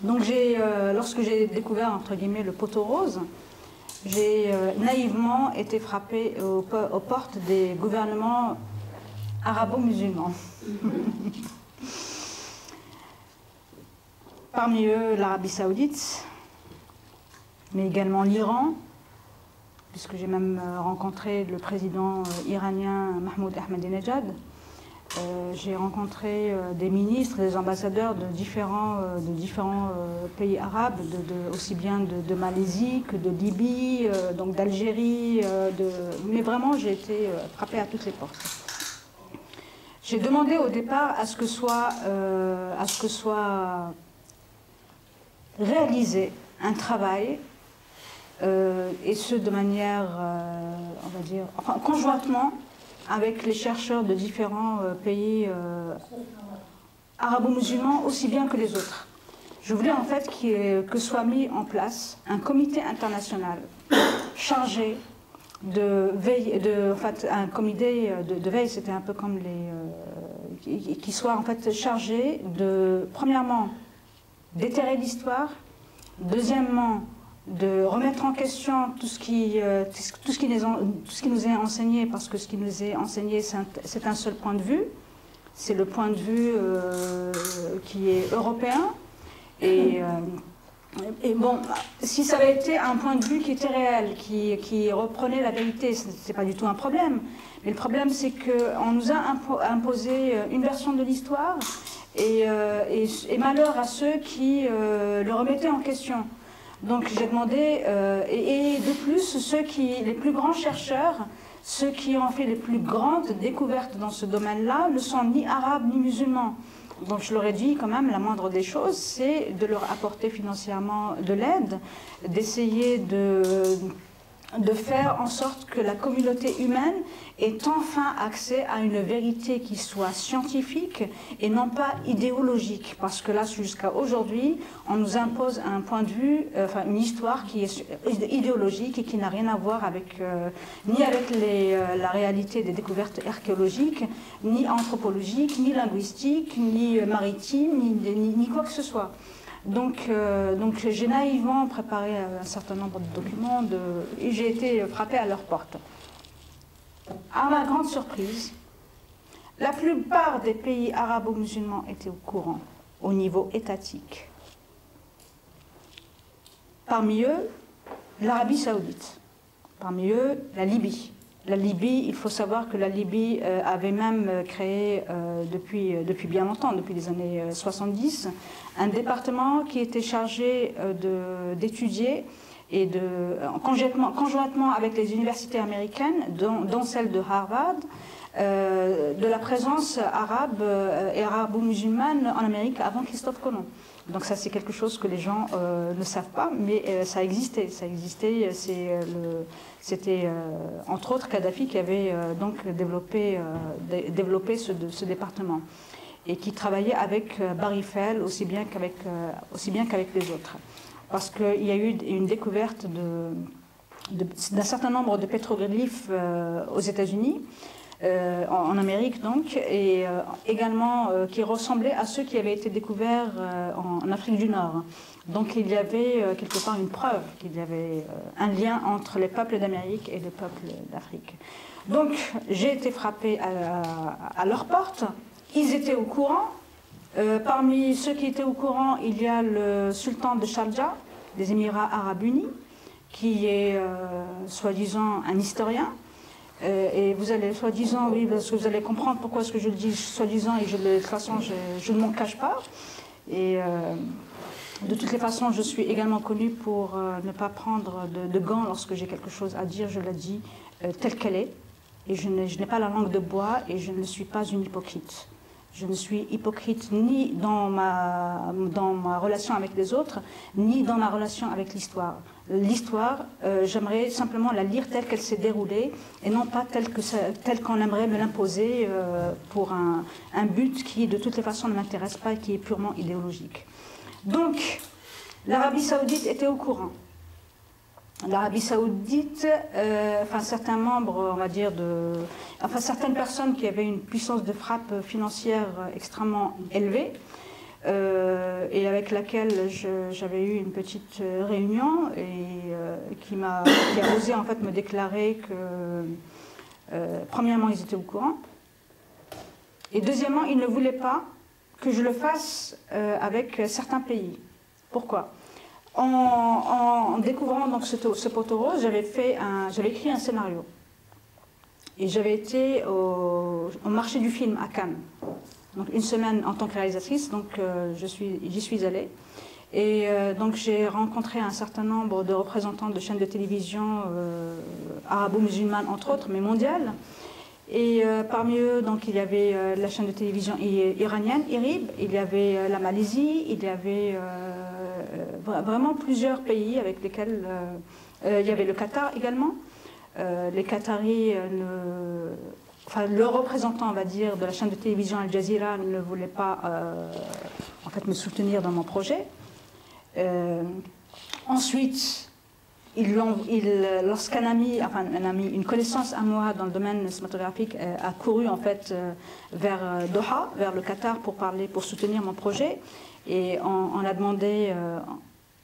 Donc lorsque j'ai découvert, entre guillemets, le poteau rose, j'ai naïvement été frappée aux portes des gouvernements arabo-musulmans. Parmi eux, l'Arabie Saoudite, mais également l'Iran, puisque j'ai même rencontré le président iranien Mahmoud Ahmadinejad. J'ai rencontré des ministres, des ambassadeurs de différents pays arabes, aussi bien de Malaisie que de Libye, donc d'Algérie, mais vraiment j'ai été frappée à toutes les portes. J'ai demandé au départ à ce que soit réaliser un travail, et ce de manière, on va dire, enfin, conjointement avec les chercheurs de différents pays arabo-musulmans aussi bien que les autres. Je voulais en fait que soit mis en place un comité international chargé de veille, en fait, un comité de veille, c'était un peu comme qui soit en fait chargé de, premièrement, déterrer l'histoire, deuxièmement, de remettre en question tout ce qui nous est enseigné, parce que ce qui nous est enseigné, c'est un seul point de vue, c'est le point de vue qui est européen, et bon, si ça avait été un point de vue qui était réel, qui reprenait la vérité, ce n'est pas du tout un problème, mais le problème c'est qu'on nous a imposé une version de l'histoire, et malheur à ceux qui le remettaient en question. Donc j'ai demandé, et de plus, les plus grands chercheurs, ceux qui ont fait les plus grandes découvertes dans ce domaine-là, ne sont ni arabes ni musulmans. Donc je leur ai dit quand même, la moindre des choses, c'est de leur apporter financièrement de l'aide, d'essayer de faire en sorte que la communauté humaine ait enfin accès à une vérité qui soit scientifique et non pas idéologique. Parce que là, jusqu'à aujourd'hui, on nous impose un point de vue, enfin une histoire qui est idéologique et qui n'a rien à voir avec, ni avec la réalité des découvertes archéologiques, ni anthropologiques, ni linguistiques, ni maritimes, ni quoi que ce soit. Donc j'ai naïvement préparé un certain nombre de documents et j'ai été frappée à leur porte. À ma grande surprise, la plupart des pays arabo-musulmans étaient au courant au niveau étatique. Parmi eux, l'Arabie Saoudite. Parmi eux, la Libye. La Libye, il faut savoir que la Libye avait même créé depuis bien longtemps, depuis les années 70, un département qui était chargé d'étudier et conjointement avec les universités américaines, dont celle de Harvard, de la présence arabe et arabo-musulmane en Amérique avant Christophe Colomb. Donc ça c'est quelque chose que les gens ne savent pas, mais ça existait. C'était entre autres Kadhafi qui avait donc développé ce département et qui travaillait avec Barifel aussi bien qu'avec les autres. Parce qu'il y a eu une découverte d'un certain nombre de pétroglyphes aux États-Unis, en Amérique donc, et également qui ressemblaient à ceux qui avaient été découverts en Afrique du Nord. Donc il y avait quelque part une preuve qu'il y avait un lien entre les peuples d'Amérique et les peuples d'Afrique. Donc j'ai été frappée à leur porte, ils étaient au courant. Parmi ceux qui étaient au courant, il y a le sultan de Sharjah, des Émirats Arabes Unis, qui est soi-disant un historien. Et vous allez, soi-disant, oui, parce que vous allez comprendre pourquoi est-ce que je le dis soi-disant, et de toute façon, je ne m'en cache pas. Et de toutes les façons, je suis également connue pour ne pas prendre de gants lorsque j'ai quelque chose à dire, je la dis telle qu'elle est. Et je n'ai pas la langue de bois et je ne suis pas une hypocrite. Je ne suis hypocrite ni dans ma relation avec les autres, ni dans ma relation avec l'histoire. L'histoire, j'aimerais simplement la lire telle qu'elle s'est déroulée, et non pas telle qu'on aimerait me l'imposer pour un but qui, de toutes les façons, ne m'intéresse pas et qui est purement idéologique. Donc, l'Arabie Saoudite était au courant. L'Arabie Saoudite, enfin certains membres, on va dire, enfin certaines personnes qui avaient une puissance de frappe financière extrêmement élevée, et avec laquelle j'avais eu une petite réunion et qui a osé en fait me déclarer que premièrement ils étaient au courant et deuxièmement ils ne voulaient pas que je le fasse avec certains pays. Pourquoi? En découvrant donc ce poteau rose, j'avais écrit un scénario et j'avais été au marché du film à Cannes. Donc une semaine en tant que réalisatrice, donc j'y suis allée. Et donc j'ai rencontré un certain nombre de représentants de chaînes de télévision arabo-musulmanes, entre autres, mais mondiales. Et parmi eux, donc, il y avait la chaîne de télévision iranienne, IRIB, il y avait la Malaisie, il y avait vraiment plusieurs pays avec lesquels... il y avait le Qatar également. Les Qataris... Enfin, le représentant, on va dire, de la chaîne de télévision Al Jazeera ne voulait pas en fait, me soutenir dans mon projet. Ensuite, lorsqu'un ami, enfin une connaissance à moi dans le domaine cinématographique a couru en fait vers Doha, vers le Qatar pour soutenir mon projet, et on a demandé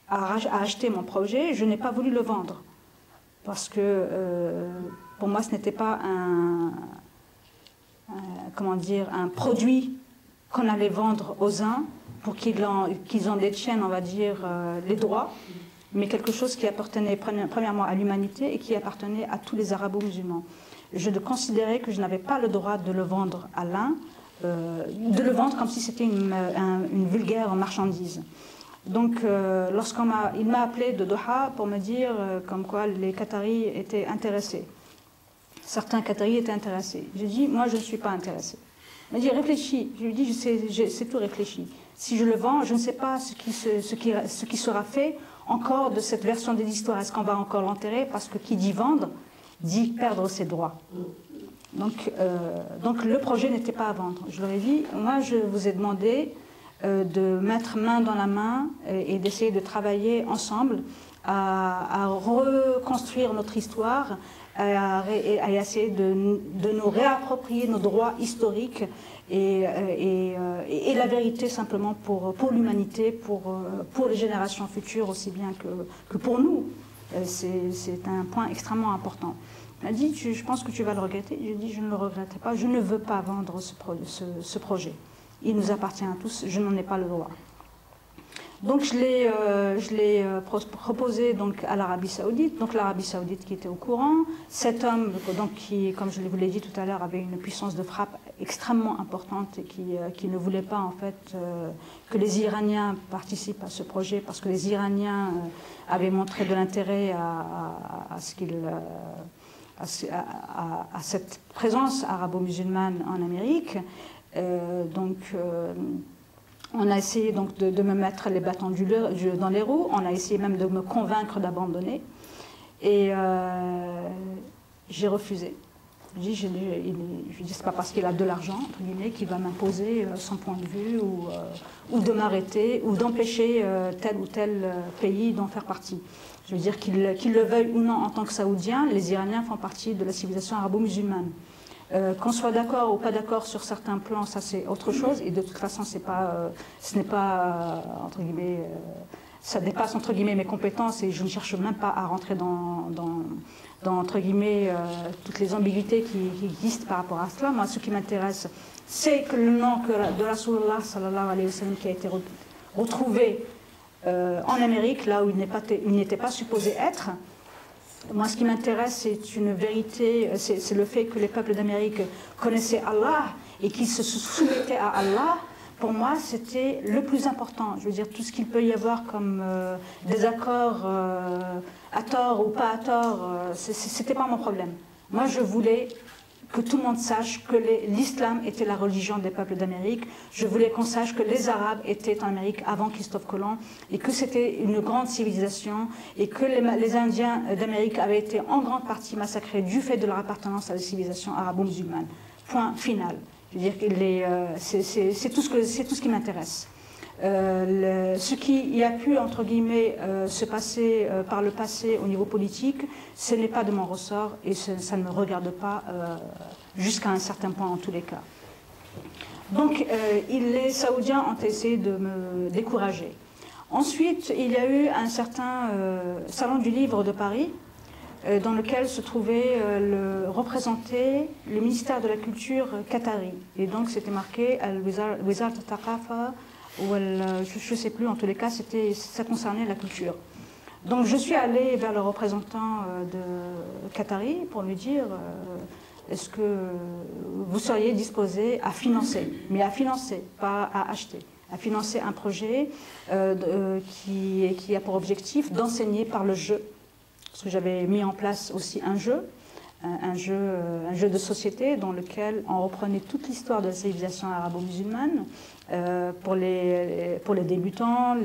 à acheter mon projet, je n'ai pas voulu le vendre parce que pour moi ce n'était pas comment dire, un produit qu'on allait vendre aux uns pour qu'ils en détiennent, on va dire, les droits, mais quelque chose qui appartenait premièrement à l'humanité et qui appartenait à tous les arabo-musulmans. Je considérais que je n'avais pas le droit de le vendre à l'un, de le vendre comme si c'était une vulgaire marchandise. Donc, il m'a appelé de Doha pour me dire comme quoi les Qataris étaient intéressés. Certains Qataris étaient intéressés. J'ai dit, moi, je ne suis pas intéressée. Il m'a dit, réfléchis. Je lui ai dit, c'est tout réfléchi. Si je le vends, je ne sais pas ce qui sera fait encore de cette version de l'histoire. Est-ce qu'on va encore l'enterrer? Parce que qui dit vendre, dit perdre ses droits. Donc le projet n'était pas à vendre. Je leur ai dit, moi, je vous ai demandé de mettre main dans la main et d'essayer de travailler ensemble à reconstruire notre histoire, à essayer de nous réapproprier nos droits historiques et la vérité simplement pour l'humanité, pour les générations futures aussi bien que pour nous. C'est un point extrêmement important. Il m'a dit, je pense que tu vas le regretter. Je lui ai dit, je ne le regretterai pas, je ne veux pas vendre ce projet. Il nous appartient à tous, je n'en ai pas le droit. Donc je l'ai proposé donc, à l'Arabie Saoudite, donc l'Arabie Saoudite qui était au courant. Cet homme, donc, qui, comme je vous l'ai dit tout à l'heure, avait une puissance de frappe extrêmement importante et qui ne voulait pas en fait que les Iraniens participent à ce projet parce que les Iraniens avaient montré de l'intérêt à cette présence arabo-musulmane en Amérique. On a essayé donc de me mettre les bâtons dans les roues, on a essayé même de me convaincre d'abandonner, et j'ai refusé. Je dis c'est pas parce qu'il a de l'argent, entre guillemets, qu'il va m'imposer son point de vue ou de m'arrêter ou d'empêcher tel ou tel pays d'en faire partie. Je veux dire qu'il le veuille ou non en tant que Saoudien, les Iraniens font partie de la civilisation arabo-musulmane. Qu'on soit d'accord ou pas d'accord sur certains plans, ça c'est autre chose, et de toute façon ce n'est pas entre guillemets, ça dépasse entre guillemets mes compétences et je ne cherche même pas à rentrer dans entre guillemets toutes les ambiguïtés qui existent par rapport à cela. Moi ce qui m'intéresse c'est que le nom de Rasulullah sallallahu alayhi wa sallam qui a été retrouvé en Amérique, là où il n'était pas supposé être. Moi, ce qui m'intéresse, c'est une vérité, c'est le fait que les peuples d'Amérique connaissaient Allah et qu'ils se soumettaient à Allah. Pour moi, c'était le plus important. Je veux dire, tout ce qu'il peut y avoir comme désaccord à tort ou pas à tort, c'était pas mon problème. Moi, je voulais que tout le monde sache que l'islam était la religion des peuples d'Amérique. Je voulais qu'on sache que les Arabes étaient en Amérique avant Christophe Colomb et que c'était une grande civilisation et que les Indiens d'Amérique avaient été en grande partie massacrés du fait de leur appartenance à la civilisation arabo-musulmane. Point final. Je veux dire que c'est tout ce qui m'intéresse. Ce qui a pu, entre guillemets, se passer par le passé au niveau politique, ce n'est pas de mon ressort et ça ne me regarde pas jusqu'à un certain point en tous les cas. Donc, les Saoudiens ont essayé de me décourager. Ensuite, il y a eu un certain salon du livre de Paris, dans lequel se trouvait représenté le ministère de la Culture qatari. Et donc, c'était marqué Al-Wizar al-Thaqafa, ou je ne sais plus, en tous les cas, ça concernait la culture. Donc, je suis allée vers le représentant de qatari pour lui dire est-ce que vous seriez disposé à financer, mais à financer, pas à acheter, à financer un projet qui a pour objectif d'enseigner par le jeu. Parce que j'avais mis en place aussi un jeu de société dans lequel on reprenait toute l'histoire de la civilisation arabo-musulmane pour les débutants,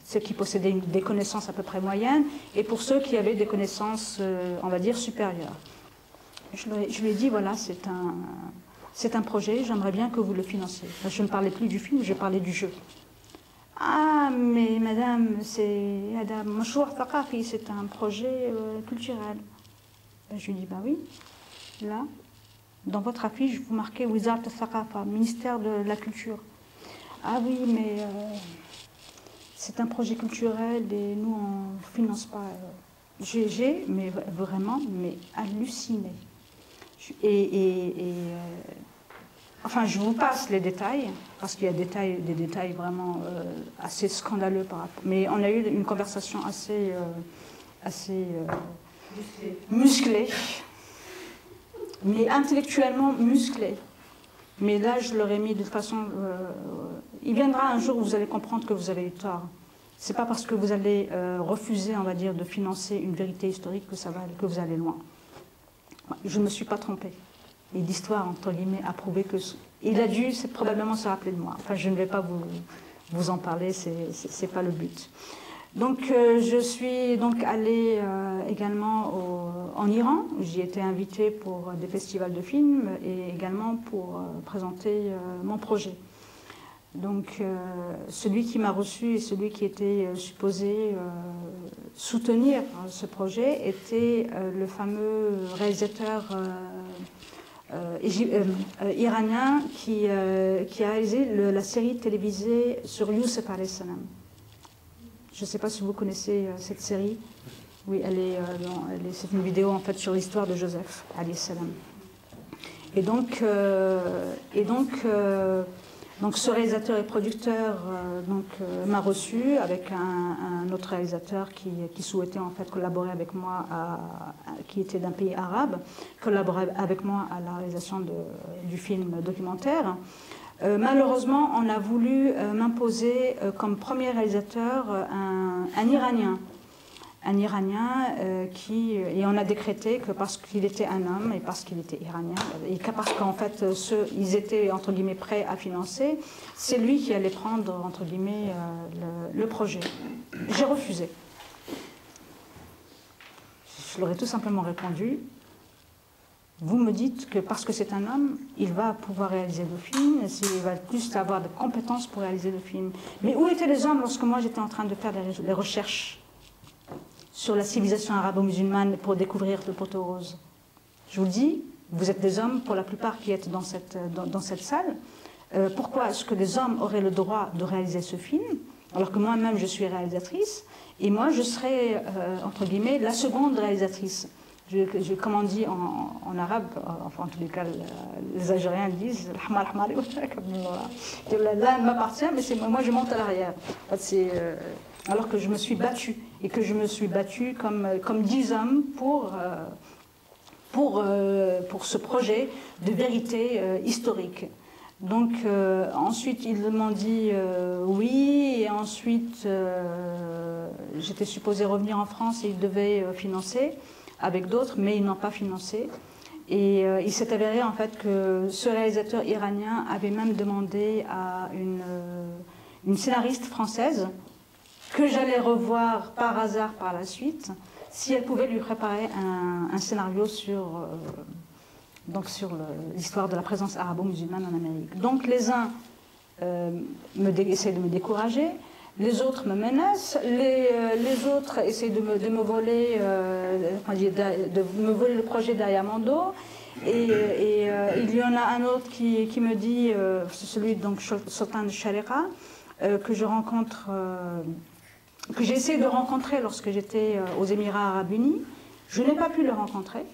ceux qui possédaient des connaissances à peu près moyennes, et pour ceux qui avaient des connaissances, on va dire, supérieures. Je lui ai dit, voilà, c'est un projet, j'aimerais bien que vous le financiez. Je ne parlais plus du film, je parlais du jeu. Ah, mais madame, c'est un projet culturel. Je lui dis, bah oui, là, dans votre affiche, vous marquez Wizard al-Thaqafa, ministère de la Culture. Ah oui, mais c'est un projet culturel et nous, on ne finance pas. J'ai, mais vraiment, mais halluciné. Enfin, je vous passe les détails, parce qu'il y a des détails vraiment assez scandaleux par rapport. Mais on a eu une conversation assez musclée, mais intellectuellement musclée. Mais là, je leur ai mis de façon... il viendra un jour où vous allez comprendre que vous avez eu tort. Ce n'est pas parce que vous allez refuser, on va dire, de financer une vérité historique que vous allez loin. Je ne me suis pas trompée. Et l'histoire, entre guillemets, a prouvé que... Il a dû probablement se rappeler de moi. Enfin, je ne vais pas vous en parler, ce n'est pas le but. Donc, je suis donc allée également en Iran. J'y étais invitée pour des festivals de films et également pour présenter mon projet. Donc, celui qui m'a reçu et celui qui était supposé soutenir ce projet était le fameux réalisateur iranien qui a réalisé la série télévisée sur Youssef alayhi salam. Je ne sais pas si vous connaissez cette série. Oui, c'est une vidéo en fait sur l'histoire de Joseph alayhi salam. Et donc ce réalisateur et producteur m'a reçu avec un autre réalisateur qui souhaitait en fait collaborer avec moi, qui était d'un pays arabe, collaborer avec moi à la réalisation du film documentaire. Malheureusement, on a voulu m'imposer comme premier réalisateur un Iranien. Et on a décrété que parce qu'il était un homme et parce qu'il était iranien, et parce qu'en fait, ils étaient, entre guillemets, prêts à financer, c'est lui qui allait prendre, entre guillemets, le projet. J'ai refusé. Je leur ai tout simplement répondu, vous me dites que parce que c'est un homme, il va pouvoir réaliser le film, il va plus avoir de compétences pour réaliser le film. Mais où étaient les hommes lorsque moi j'étais en train de faire des recherches sur la civilisation arabo-musulmane pour découvrir le poteau rose? Je vous le dis, vous êtes des hommes pour la plupart qui êtes dans cette salle. Pourquoi est-ce que les hommes auraient le droit de réaliser ce film alors que moi-même je suis réalisatrice et moi je serais, entre guillemets, la seconde réalisatrice? Comme on dit en arabe, enfin en tous les cas les Algériens disent là m'appartient, mais moi je monte à l'arrière. Alors que je me suis battue, et que je me suis battue comme 10 hommes pour ce projet de vérité historique. Donc ensuite ils m'ont dit oui, et ensuite j'étais supposée revenir en France et ils devaient financer avec d'autres, mais ils n'ont pas financé. Et il s'est avéré en fait que ce réalisateur iranien avait même demandé à une scénariste française que j'allais revoir par hasard par la suite, si elle pouvait lui préparer un scénario sur l'histoire de la présence arabo-musulmane en Amérique. Donc les uns essaient de me décourager, les autres me menacent, les autres essaient de me voler le projet derrière mon dos, Et il y en a un autre qui me dit, c'est celui donc Sultan de Shariqa, que je rencontre, que j'ai essayé de rencontrer lorsque j'étais aux Émirats Arabes Unis. Je n'ai pas pu le rencontrer,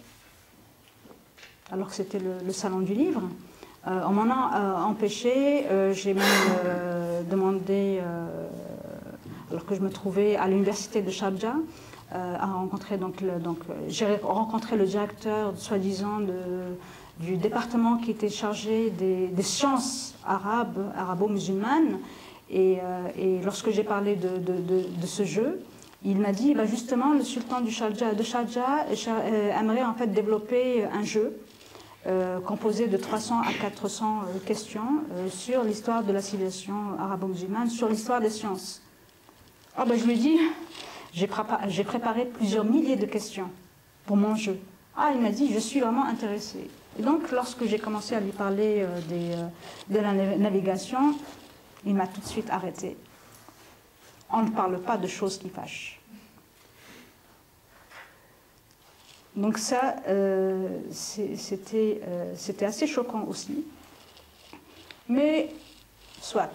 alors que c'était le salon du livre. On m'en a empêché, j'ai même demandé, alors que je me trouvais à l'université de Sharjah, à rencontrer j'ai rencontré le directeur, soi-disant, du département qui était chargé des sciences arabo-musulmanes. Et lorsque j'ai parlé de ce jeu, il m'a dit, bah justement, le sultan de Sharjah aimerait en fait développer un jeu composé de 300 à 400 questions sur l'histoire de la civilisation arabo-musulmane, sur l'histoire des sciences. Ah ben je lui ai dit, j'ai préparé plusieurs milliers de questions pour mon jeu. Ah, il m'a dit, je suis vraiment intéressé. Et donc, lorsque j'ai commencé à lui parler de la navigation, il m'a tout de suite arrêté. On ne parle pas de choses qui fâchent. Donc ça, c'était assez choquant aussi. Mais, soit.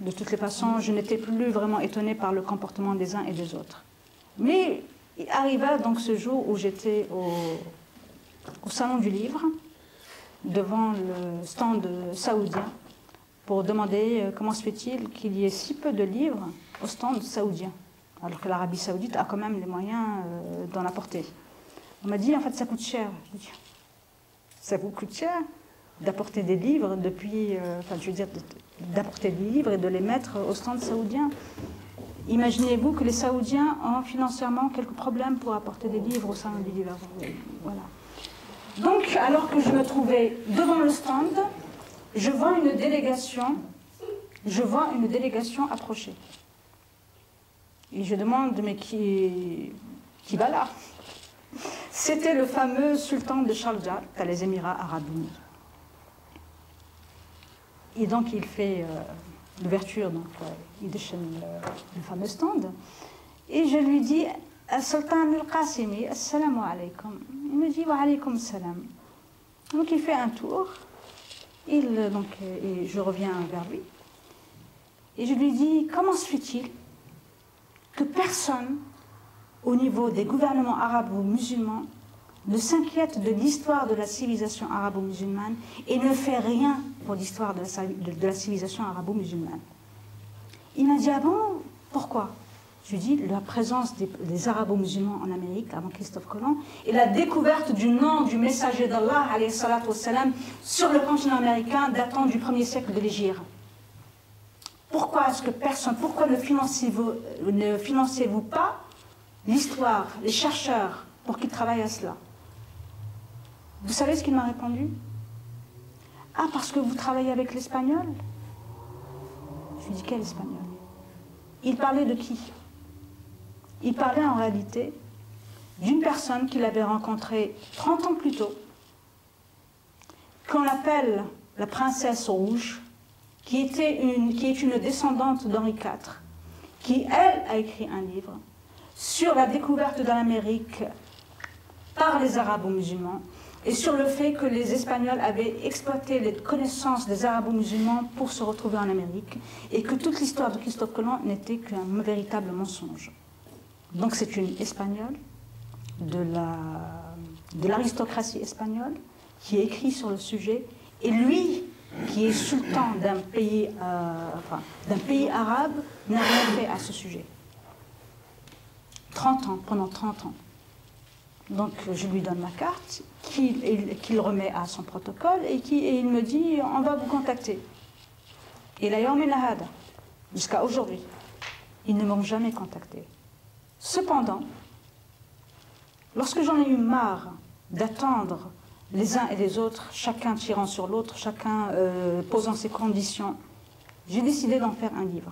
De toutes les façons, je n'étais plus vraiment étonnée par le comportement des uns et des autres. Mais il arriva donc ce jour où j'étais au salon du livre, devant le stand saoudien, pour demander comment se fait-il qu'il y ait si peu de livres au stand saoudien, alors que l'Arabie saoudite a quand même les moyens d'en apporter. On m'a dit, en fait, ça coûte cher. Je dis, ça vous coûte cher d'apporter des livres depuis, d'apporter des livres et de les mettre au stand saoudien. Imaginez-vous que les Saoudiens ont financièrement quelques problèmes pour apporter des livres au salon du livre. Voilà. Donc, alors que je me trouvais devant le stand, je vois une délégation approcher. Et je demande, mais qui va là? C'était le fameux sultan de Sharjah, dans les Émirats Arabes Unis. Et donc il fait l'ouverture, il déchaîne le fameux stand. Et je lui dis, Sultan al-Qasimi, assalamu alaykum. Il me dit, wa alaykum salam. Donc il fait un tour, et je reviens vers lui. Et je lui dis, comment se fait-il que personne, au niveau des gouvernements arabo-musulmans, ne s'inquiète de l'histoire de la civilisation arabo-musulmane et ne fait rien pour l'histoire de la civilisation arabo-musulmane. Il m'a dit, ah bon, pourquoi? Je lui dis, la présence des arabo-musulmans en Amérique, avant Christophe Colomb, et la découverte du nom du messager d'Allah, alayhi salatu wassalam, sur le continent américain datant du 1er siècle de l'Hégire. Pourquoi est-ce que pourquoi ne financez-vous pas l'histoire, les chercheurs, pour qu'ils travaillent à cela? Vous savez ce qu'il m'a répondu? Ah, parce que vous travaillez avec l'espagnol? Je lui dis, quel espagnol? Il parlait de qui? Il parlait en réalité d'une personne qu'il avait rencontrée 30 ans plus tôt, qu'on appelle la princesse rouge, qui est une descendante d'Henri IV, qui, elle, a écrit un livre sur la découverte de l'Amérique par les arabo-musulmans et sur le fait que les Espagnols avaient exploité les connaissances des arabo-musulmans pour se retrouver en Amérique et que toute l'histoire de Christophe Colomb n'était qu'un véritable mensonge. Donc c'est une Espagnole de l'aristocratie espagnole qui écrit sur le sujet, et lui, qui est sultan d'un pays arabe, n'a rien fait à ce sujet. 30 ans, pendant 30 ans. Donc je lui donne ma carte, qu'il remet à son protocole, et il me dit, on va vous contacter. Et la yawm al-hada, jusqu'à aujourd'hui, ils ne m'ont jamais contacté. Cependant, lorsque j'en ai eu marre d'attendre les uns et les autres, chacun tirant sur l'autre, chacun posant ses conditions, j'ai décidé d'en faire un livre.